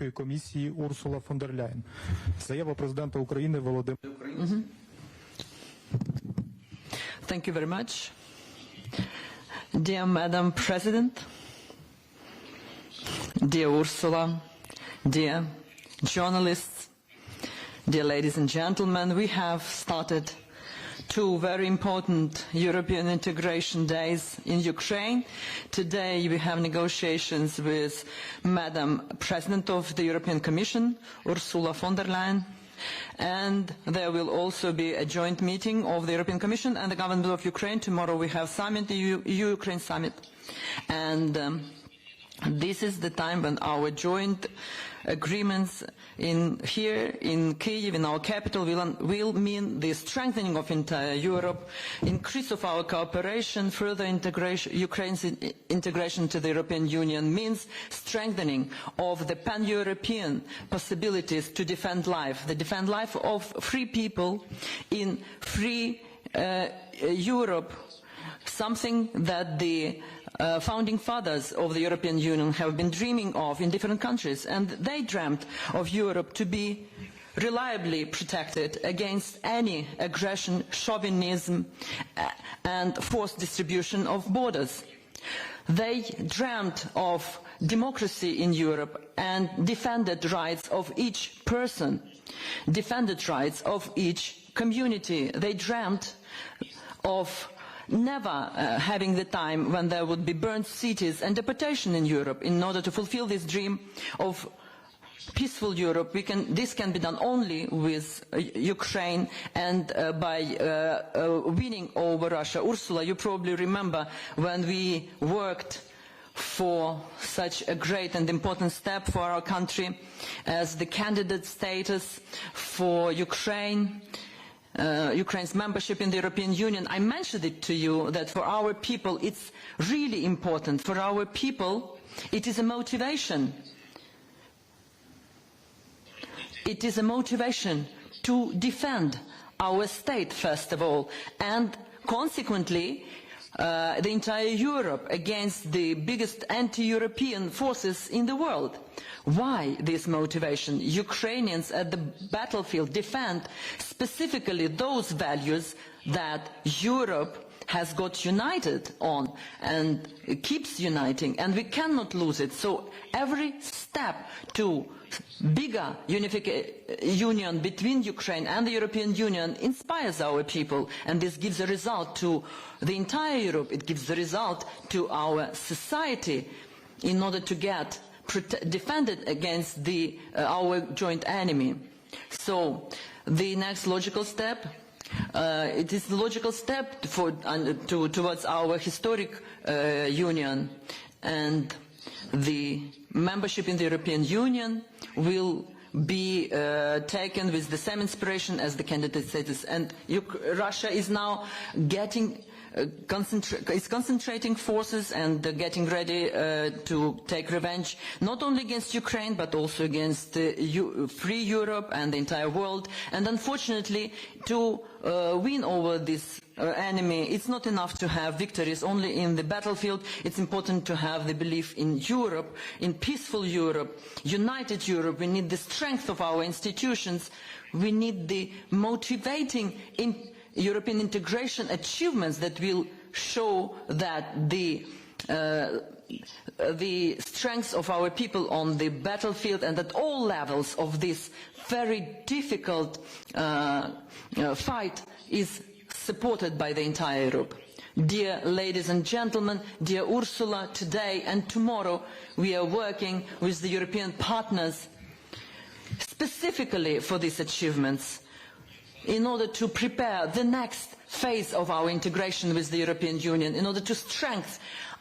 Комісії Ursula von der Leyen. Заява президента України Володимира. Thank you very much. Dear Madam President, dear Ursula, dear journalists, dear ladies and gentlemen, we have started two very important European integration days in Ukraine. Today we have negotiations with Madam President of the European Commission, Ursula von der Leyen, and there will also be a joint meeting of the European Commission and the government of Ukraine. Tomorrow we have summit, the EU-Ukraine summit, and this is the time when our joint agreements here in Kyiv, in our capital, will mean the strengthening of entire Europe, increase of our cooperation, further integration. Ukraine's integration to the European Union means strengthening of the pan-European possibilities to defend life, the defend life of free people in free Europe, something that the founding fathers of the European Union have been dreaming of in different countries, and they dreamt of Europe to be reliably protected against any aggression, chauvinism, and forced distribution of borders. They dreamt of democracy in Europe and defended rights of each person, defended rights of each community. They dreamt of never having the time when there would be burnt cities and deportation in Europe. In order to fulfill this dream of peaceful Europe, this can be done only with Ukraine and by winning over Russia. Ursula, you probably remember when we worked for such a great and important step for our country as the candidate status for Ukraine, Ukraine's membership in the European Union. I mentioned it to you that for our people it's really important. For our people it is a motivation. It is a motivation to defend our state first of all, and consequently the entire Europe against the biggest anti-European forces in the world. Why this motivation? Ukrainians at the battlefield defend specifically those values that Europe has got united on and keeps uniting, and we cannot lose it. So every step to bigger union between Ukraine and the European Union inspires our people, and this gives a result to the entire Europe. It gives the result to our society in order to get defended against our joint enemy. So the next logical step, it is the logical step towards our historic union, and the membership in the European Union will be taken with the same inspiration as the candidate status. And Russia is now is concentrating forces and getting ready to take revenge not only against Ukraine but also against free Europe and the entire world. And unfortunately, to win over this enemy, it's not enough to have victories only in the battlefield. It's important to have the belief in Europe, in peaceful Europe, united Europe. We need the strength of our institutions. We need the motivating European integration achievements that will show that the strength of our people on the battlefield and at all levels of this very difficult fight is supported by the entire Europe. Dear ladies and gentlemen, dear Ursula, today and tomorrow we are working with the European partners specifically for these achievements, in order to prepare the next phase of our integration with the European Union, in order to strengthen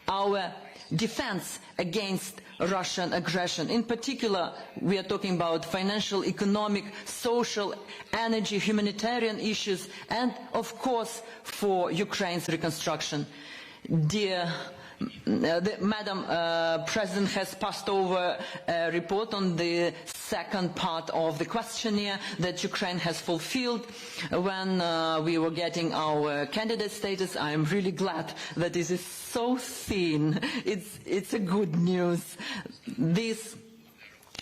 our defense against Russian aggression. In particular, we are talking about financial, economic, social, energy, humanitarian issues, and of course for Ukraine's reconstruction. Dear Madam President has passed over a report on the second part of the questionnaire that Ukraine has fulfilled when we were getting our candidate status. I am really glad that this is so thin. It's a good news. This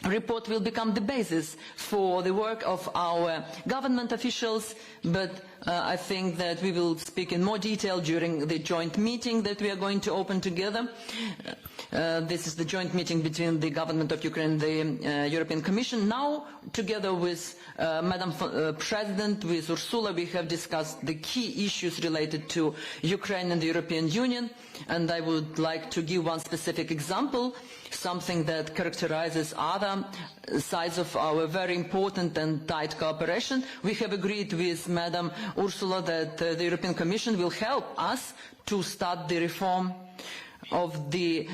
report will become the basis for the work of our government officials, but I think that we will speak in more detail during the joint meeting that we are going to open together. This is the joint meeting between the government of Ukraine and the European Commission. Now, together with Madam President, with Ursula, we have discussed the key issues related to Ukraine and the European Union, and I would like to give one specific example, something that characterizes other sides of our very important and tight cooperation. We have agreed with Madam Ursula that the European Commission will help us to start the reform of the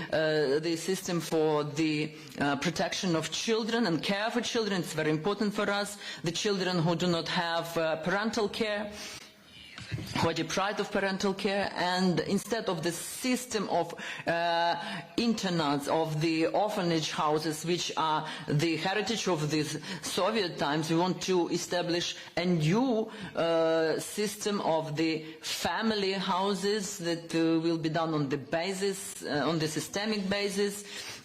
system for the protection of children and care for children. It's very important for us. The children who do not have parental care, who are deprived of parental care, and instead of the system of internats, of the orphanage houses, which are the heritage of the Soviet times, we want to establish a new system of the family houses that will be done on the basis, on the systemic basis,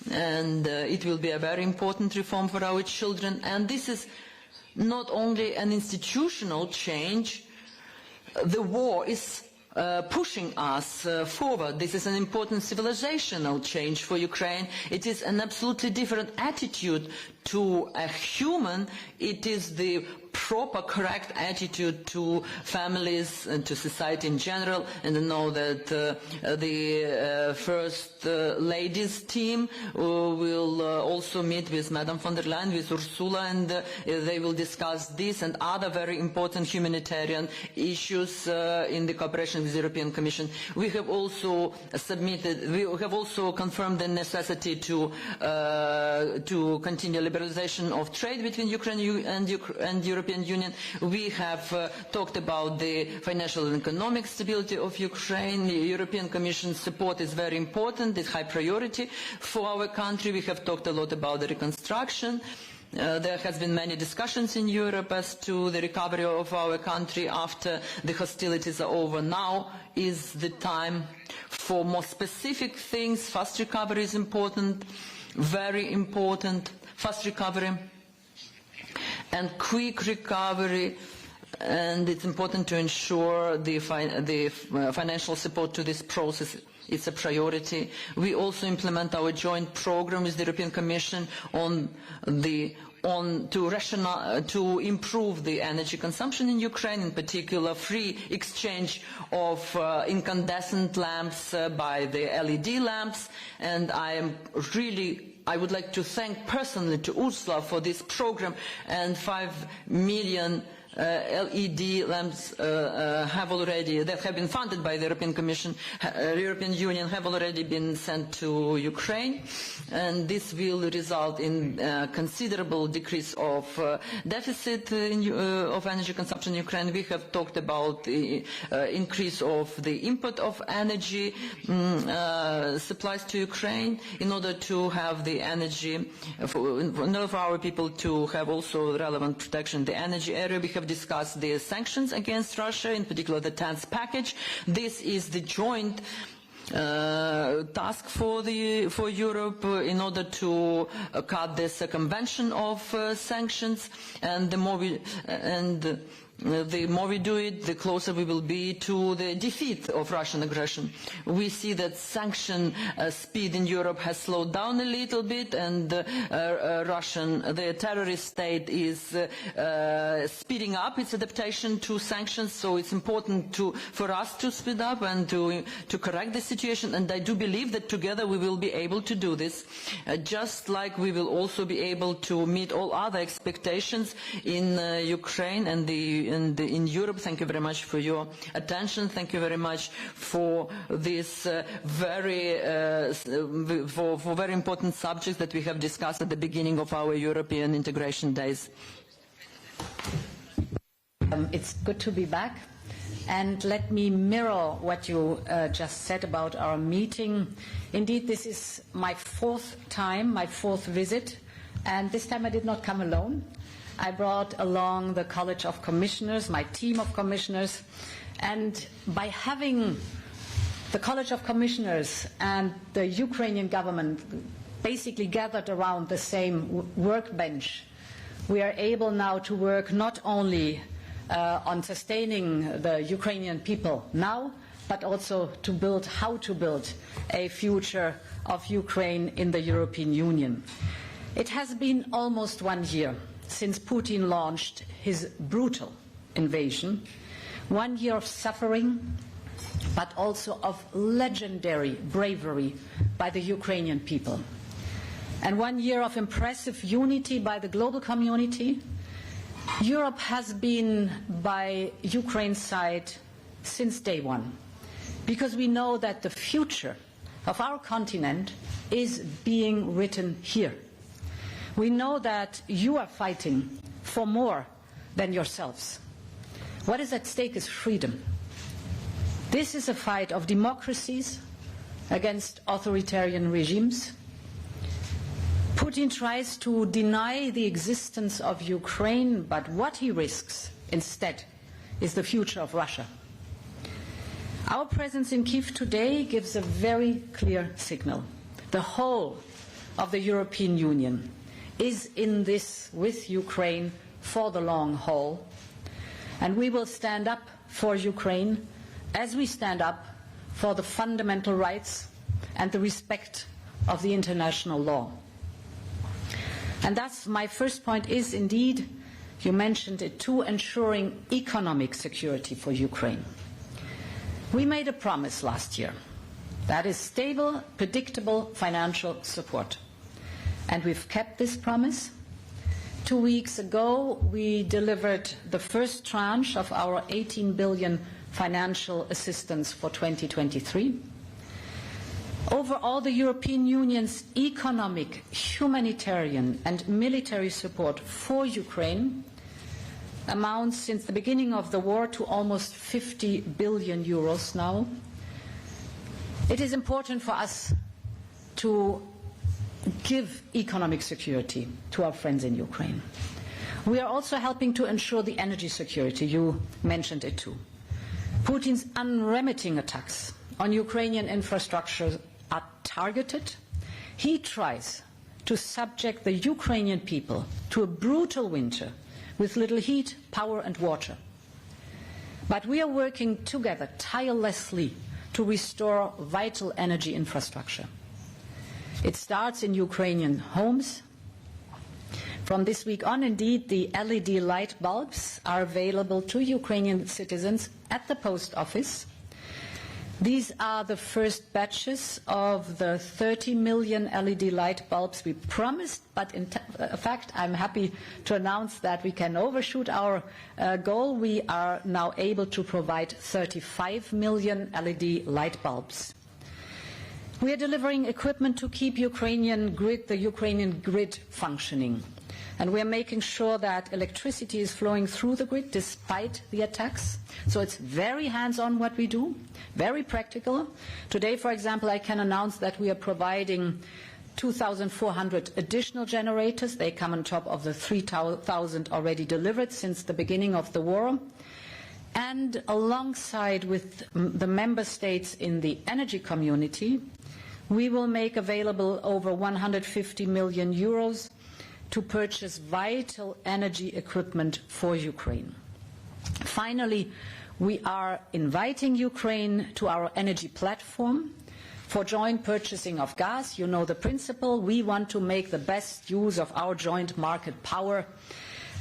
and it will be a very important reform for our children. And this is not only an institutional change. The war is pushing us forward. This is an important civilizational change for Ukraine. It is an absolutely different attitude to a human. It is the proper, correct attitude to families and to society in general. And I know that the First Ladies team will also meet with Madam von der Leyen, with Ursula, and they will discuss this and other very important humanitarian issues in the cooperation with the European Commission. We have also confirmed the necessity to continue liberalization of trade between Ukraine and European Union. We have talked about the financial and economic stability of Ukraine. The European Commission support is very important. It's high priority for our country. We have talked a lot about the reconstruction. There has been many discussions in Europe as to the recovery of our country after the hostilities are over. Now is the time for more specific things. Fast recovery is important, very important. Fast recovery and quick recovery, and it's important to ensure the financial support to this process. It's a priority. We also implement our joint program with the European Commission to improve the energy consumption in Ukraine, in particular free exchange of incandescent lamps by the LED lamps. And I would like to thank personally to Ursula for this program, and 5 million LED lamps that have been funded by the European Commission, European Union, have already been sent to Ukraine, and this will result in considerable decrease of deficit of energy consumption in Ukraine. We have talked about the increase of the input of energy supplies to Ukraine in order to have the energy, in order for our people to have also relevant protection in the energy area. We have discussed the sanctions against Russia, in particular the 10th package. This is the joint task for Europe in order to cut the circumvention of sanctions, and the more we do it, the closer we will be to the defeat of Russian aggression. We see that sanction speed in Europe has slowed down a little bit, and the terrorist state is speeding up its adaptation to sanctions. So it's important for us to speed up and to correct the situation. And I do believe that together we will be able to do this, just like we will also be able to meet all other expectations in Ukraine and in Europe. Thank you very much for your attention. Thank you very much for this very important subject that we have discussed at the beginning of our European integration days. It's good to be back. And let me mirror what you just said about our meeting. Indeed, this is my fourth visit, and this time I did not come alone. I brought along the College of Commissioners, my team of commissioners, and by having the College of Commissioners and the Ukrainian government basically gathered around the same workbench, we are able now to work not only on sustaining the Ukrainian people now, but also to build how to build a future of Ukraine in the European Union. It has been almost 1 year since Putin launched his brutal invasion, 1 year of suffering, but also of legendary bravery by the Ukrainian people, and 1 year of impressive unity by the global community. Europe has been by Ukraine's side since day one, because we know that the future of our continent is being written here. We know that you are fighting for more than yourselves. What is at stake is freedom. This is a fight of democracies against authoritarian regimes. Putin tries to deny the existence of Ukraine, but what he risks instead is the future of Russia. Our presence in Kyiv today gives a very clear signal. The whole of the European Union is in this with Ukraine for the long haul, and we will stand up for Ukraine as we stand up for the fundamental rights and the respect of the international law. And thus my first point is indeed, you mentioned it too, ensuring economic security for Ukraine. We made a promise last year, that is stable, predictable financial support. And we've kept this promise. 2 weeks ago, we delivered the first tranche of our 18 billion financial assistance for 2023. Overall, the European Union's economic, humanitarian and military support for Ukraine amounts since the beginning of the war to almost 50 billion euros now. It is important for us to give economic security to our friends in Ukraine. We are also helping to ensure the energy security. You mentioned it too. Putin's unremitting attacks on Ukrainian infrastructure are targeted. He tries to subject the Ukrainian people to a brutal winter with little heat, power and water. But we are working together tirelessly to restore vital energy infrastructure. It starts in Ukrainian homes. From this week on, indeed, the LED light bulbs are available to Ukrainian citizens at the post office. These are the first batches of the 30 million LED light bulbs we promised, but in fact, I'm happy to announce that we can overshoot our goal. We are now able to provide 35 million LED light bulbs. We are delivering equipment to keep the Ukrainian grid functioning. And we are making sure that electricity is flowing through the grid despite the attacks. So it's very hands-on what we do, very practical. Today, for example, I can announce that we are providing 2,400 additional generators. They come on top of the 3,000 already delivered since the beginning of the war. And alongside with the member states in the energy community, we will make available over 150 million euros to purchase vital energy equipment for Ukraine. Finally, we are inviting Ukraine to our energy platform for joint purchasing of gas. You know the principle. We want to make the best use of our joint market power.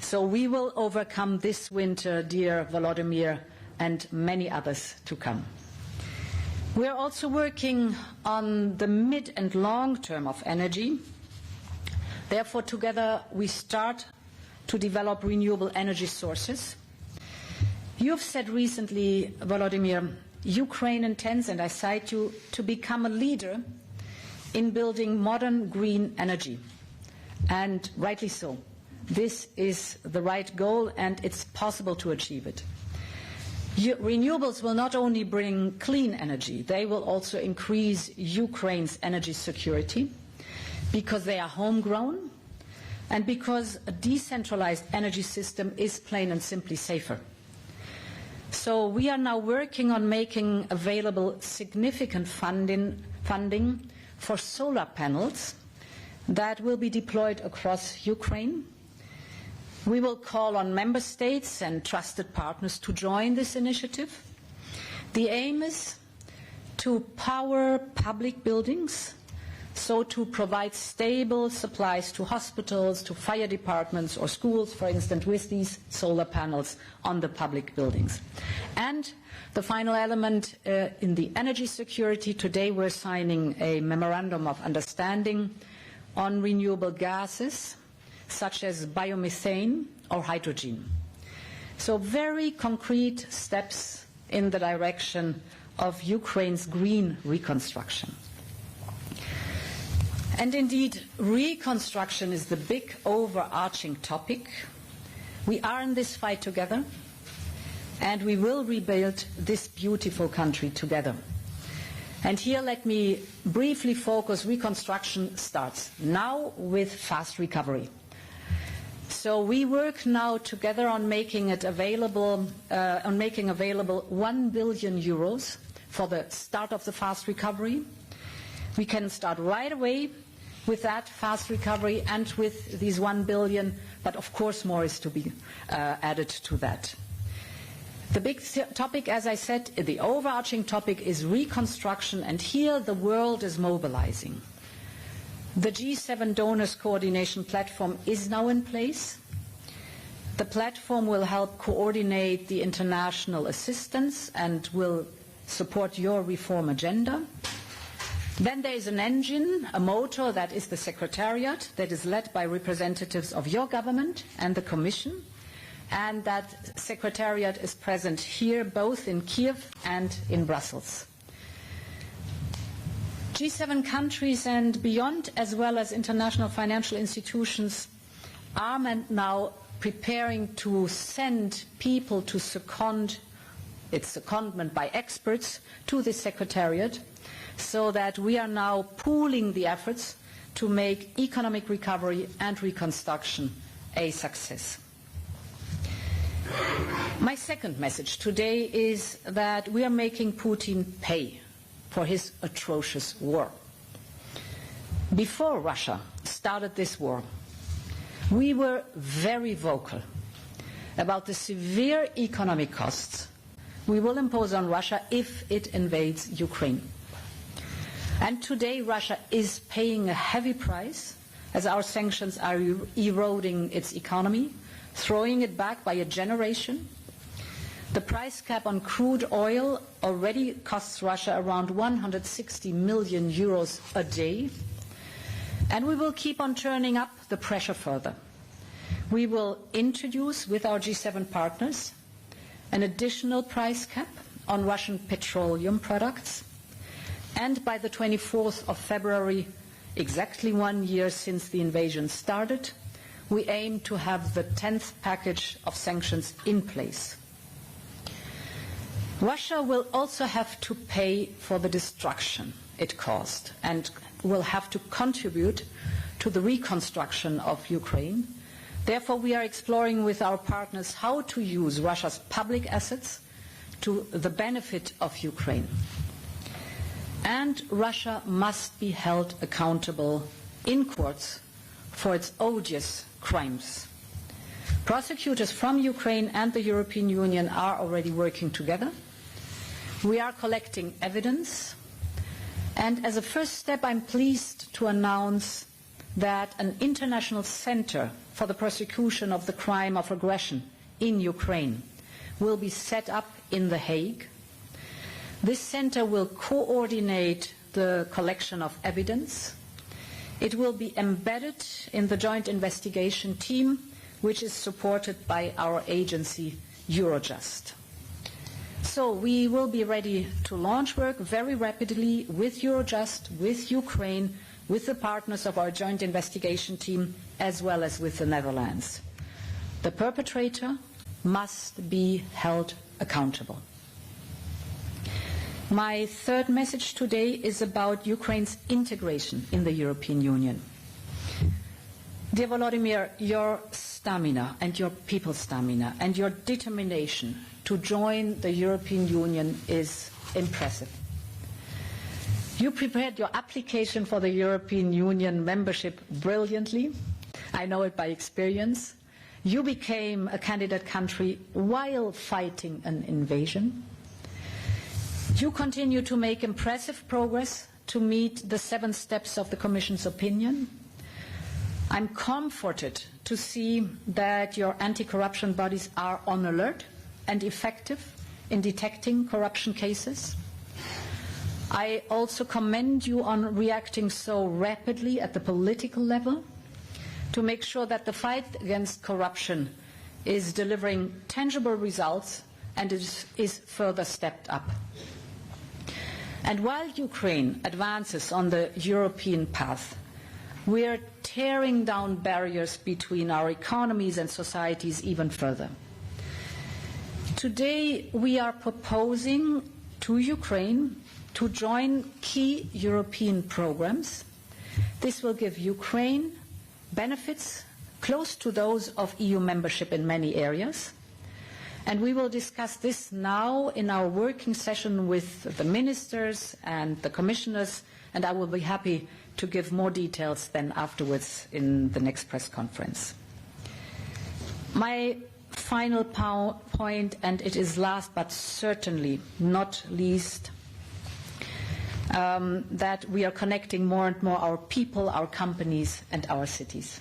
So we will overcome this winter, dear Volodymyr, and many others to come. We are also working on the mid and long term of energy. Therefore, together we start to develop renewable energy sources. You have said recently, Volodymyr, Ukraine intends, and I cite you, to become a leader in building modern green energy. And rightly so. This is the right goal, and it's possible to achieve it. Renewables will not only bring clean energy, they will also increase Ukraine's energy security, because they are homegrown and because a decentralized energy system is plain and simply safer. So we are now working on making available significant funding for solar panels that will be deployed across Ukraine. We will call on member states and trusted partners to join this initiative. The aim is to power public buildings, so to provide stable supplies to hospitals, to fire departments or schools, for instance, with these solar panels on the public buildings. And the final element in the energy security, today we're signing a memorandum of understanding on renewable gases, such as biomethane or hydrogen. So very concrete steps in the direction of Ukraine's green reconstruction. And indeed, reconstruction is the big overarching topic. We are in this fight together, and we will rebuild this beautiful country together. And here let me briefly focus. Reconstruction starts now with fast recovery. So we work now together on making it available, making available 1 billion euros for the start of the fast recovery. We can start right away with that fast recovery and with these 1 billion, but of course more is to be added to that. The big topic, as I said, the overarching topic is reconstruction, and here the world is mobilizing. The G7 Donors Coordination Platform is now in place. The platform will help coordinate the international assistance and will support your reform agenda. Then there is an engine, a motor, that is the Secretariat, that is led by representatives of your government and the Commission. And that Secretariat is present here, both in Kiev and in Brussels. G7 countries and beyond, as well as international financial institutions, are now preparing to send people to second, it's secondment by experts, to the Secretariat, so that we are now pooling the efforts to make economic recovery and reconstruction a success. My second message today is that we are making Putin pay for his atrocious war. Before Russia started this war, we were very vocal about the severe economic costs we will impose on Russia if it invades Ukraine. And today Russia is paying a heavy price as our sanctions are eroding its economy, throwing it back by a generation. The price cap on crude oil already costs Russia around 160 million euros a day. And we will keep on turning up the pressure further. We will introduce, with our G7 partners, an additional price cap on Russian petroleum products. And by the 24th of February, exactly 1 year since the invasion started, we aim to have the 10th package of sanctions in place. Russia will also have to pay for the destruction it caused and will have to contribute to the reconstruction of Ukraine. Therefore, we are exploring with our partners how to use Russia's public assets to the benefit of Ukraine. And Russia must be held accountable in courts for its odious crimes. Prosecutors from Ukraine and the European Union are already working together. We are collecting evidence. And as a first step, I'm pleased to announce that an international center for the prosecution of the crime of aggression in Ukraine will be set up in The Hague. This center will coordinate the collection of evidence. It will be embedded in the joint investigation team, which is supported by our agency, Eurojust. So we will be ready to launch work very rapidly with Eurojust, with Ukraine, with the partners of our joint investigation team, as well as with the Netherlands. The perpetrator must be held accountable. My third message today is about Ukraine's integration in the European Union. Dear Volodymyr, your stamina and your people's stamina and your determination to join the European Union is impressive. You prepared your application for the European Union membership brilliantly. I know it by experience. You became a candidate country while fighting an invasion. You continue to make impressive progress to meet the 7 steps of the Commission's opinion. I'm comforted to see that your anti-corruption bodies are on alert and effective in detecting corruption cases. I also commend you on reacting so rapidly at the political level to make sure that the fight against corruption is delivering tangible results and is further stepped up. And while Ukraine advances on the European path, we are tearing down barriers between our economies and societies even further. Today, we are proposing to Ukraine to join key European programs. This will give Ukraine benefits close to those of EU membership in many areas. And we will discuss this now in our working session with the ministers and the commissioners, and I will be happy to give more details then afterwards in the next press conference. My final point, and it is last but certainly not least, that we are connecting more and more our people, our companies, and our cities.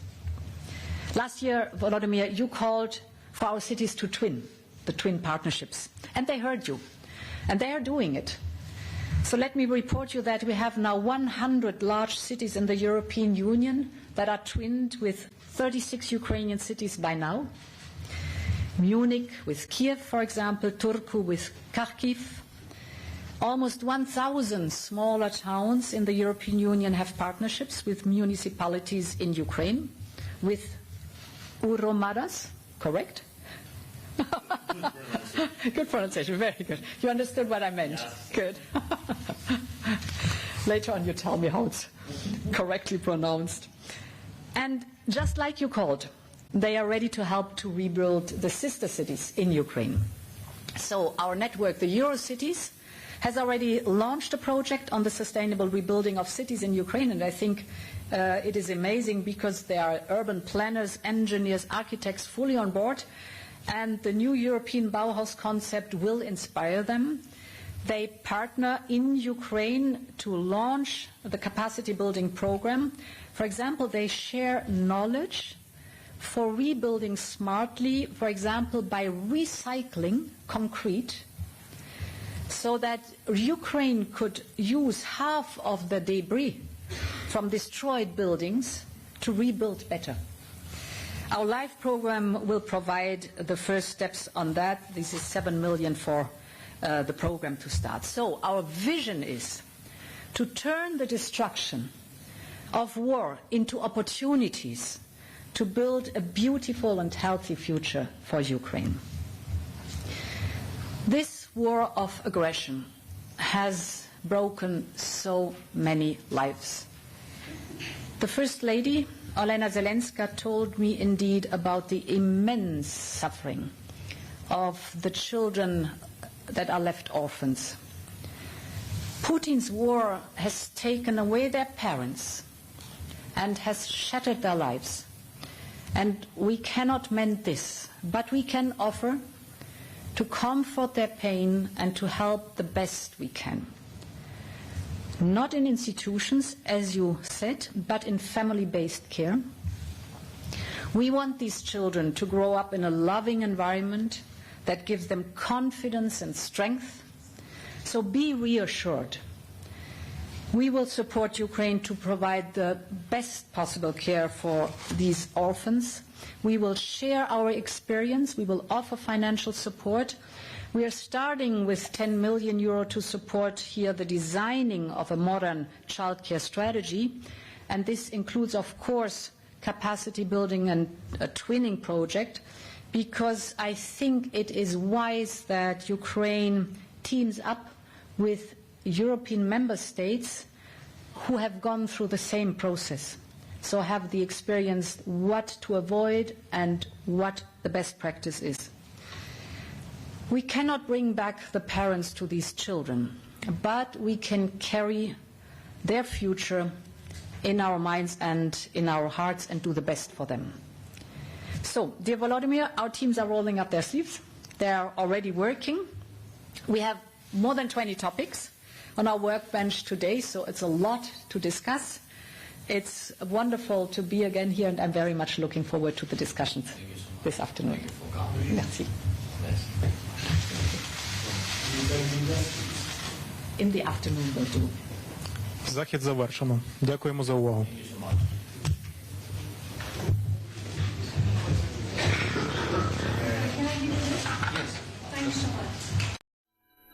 Last year, Volodymyr, you called for our cities to twin, the twin partnerships, and they heard you, and they are doing it. So let me report you that we have now 100 large cities in the European Union that are twinned with 36 Ukrainian cities by now. Munich with Kiev, for example, Turku with Kharkiv. Almost 1,000 smaller towns in the European Union have partnerships with municipalities in Ukraine, with Uromadas, correct? Good pronunciation, very good. You understood what I meant? Yes. Good. Later on you tell me how it's correctly pronounced. And just like you called, they are ready to help to rebuild the sister cities in Ukraine. So our network, the Eurocities, has already launched a project on the sustainable rebuilding of cities in Ukraine, and I think it is amazing because there are urban planners, engineers, architects fully on board, and the new European Bauhaus concept will inspire them. They partner in Ukraine to launch the capacity building program. For example, they share knowledge for rebuilding smartly, for example, by recycling concrete, so that Ukraine could use half of the debris from destroyed buildings to rebuild better. Our LIFE program will provide the first steps on that. This is 7 million for the program to start. So our vision is to turn the destruction of war into opportunities to build a beautiful and healthy future for Ukraine. This war of aggression has broken so many lives. The First Lady, Olena Zelenska, told me indeed about the immense suffering of the children that are left orphans. Putin's war has taken away their parents and has shattered their lives. And we cannot mend this, but we can offer to comfort their pain and to help the best we can. Not in institutions, as you said, but in family-based care. We want these children to grow up in a loving environment that gives them confidence and strength. So be reassured. We will support Ukraine to provide the best possible care for these orphans. We will share our experience. We will offer financial support. We are starting with 10 million euro to support here the designing of a modern childcare strategy. And this includes, of course, capacity building and a twinning project, because I think it is wise that Ukraine teams up with European member states who have gone through the same process, so have the experience what to avoid and what the best practice is. We cannot bring back the parents to these children, but we can carry their future in our minds and in our hearts and do the best for them. So, dear Volodymyr, our teams are rolling up their sleeves. They are already working. We have more than 20 topics on our workbench today, so it's a lot to discuss. It's wonderful to be again here, and I'm very much looking forward to the discussions this afternoon. Merci. In the afternoon we'll do. Захід завершено. Дякуємо за увагу. Thank you so much.